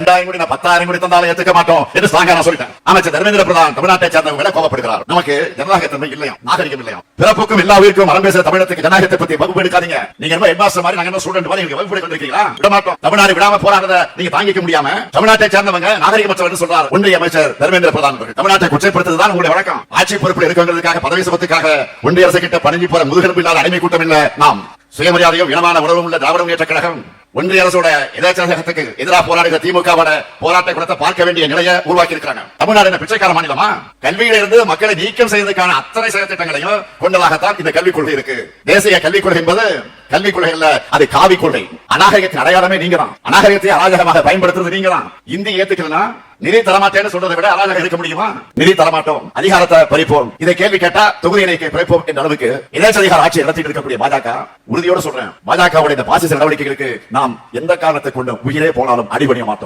2000 கோடி 10,000 கோடி தந்தாலும் ஏத்துக்க மாட்டோம் என்று ஸ்ட்ராங்கா நான் சொல்லிட்டேன். அமைச்சர் தர்மேந்திர பிரதான் தமிழ்நாட்டை சேர்ந்தவங்க கோபப்படுகிறார். நமக்கு ஜனநாயகத்தன்மை இல்லையா, நாகரிகம் இல்லையா? பிறப்புக்கும் எல்லா உயிருக்கும் மரம் பேசுற தமிழகத்துக்கு ஜனநாயகத்தை பத்தி வகுப்பு எடுக்காதீங்க. நீங்க என்ன ஹெட்மாஸ்டர் மாதிரி, நாங்க என்ன ஸ்டூடெண்ட் மாதிரி நீங்க வகுப்பு எடுக்கிறீங்களா? விட மாட்டோம். தமிழ்நாடு விடாம போராடுறத நீங்க தாங்கிக்க முடியாம தமிழ்நாட்டை சேர்ந்தவங்க நாகரிகமற்றவர் சொல்றார் ஒன்றிய அமைச்சர் தர்மேந்திர பிரதான். தமிழ்நாட்டை குற்றப்படுத்துவதுதான் உங்களுடைய வழக்கம். ஆட்சி பொறுப்பில் இருக்கிறதுக்காக, பதவி சுமத்துக்காக ஒன்றிய அரசு கிட்ட பணிஞ்சு போற முதுகெலும்பு இல்லாத அடிமை கூட்டம் இல்ல நாம். சுயமரியாதையும் இனமான உணர்வும் உள்ள திராவிட முன்னேற்ற கழகம் ஒன்றிய அரசோட எதாச்சத்துக்கு எதிராக போராடுகிற திமுகவோட போராட்ட குணத்தை பார்க்க வேண்டிய நிலையை உருவாக்கி இருக்கிறாங்க. தமிழ்நாடு என்ன பிச்சைக்கார மாநிலமா? கல்வியில இருந்து மக்களை நீக்கம் செய்வதற்கான அத்தனை செயற்திட்டங்களையும் கொண்டதாகத்தான் இந்த கல்விக் கொள்கை இருக்கு. தேசிய கல்விக் கொள்கை என்பது கல்விக் கொள்கை இல்ல, அது காவி கொள்கை. அநாகரிகத்தின் அடையாளமே நீங்க தான். அநாகரிகத்தை அராஜகமாக பயன்படுத்துறது நீங்க தான். இந்தி ஏத்துக்கலனா நிதி தரமாட்டேன்னு சொல்றதை விட அராஜகம் இருக்க முடியுமா? நிதி தரமாட்டோம், அதிகாரத்தை பறிப்போம், இதை கேள்வி கேட்டா தொகுதி இணைக்கை குறைப்போம் என்ற அளவுக்கு எதேச்சதிகார ஆட்சி நடத்திட்டு இருக்கக்கூடிய பாஜக, உறுதியோடு சொல்றேன், பாஜகவுடைய இந்த பாசிச நடவடிக்கைகளுக்கு நாம் எந்த காரணத்தை கொண்டு உயிரே போனாலும் அடிபணிய மாட்டோம்.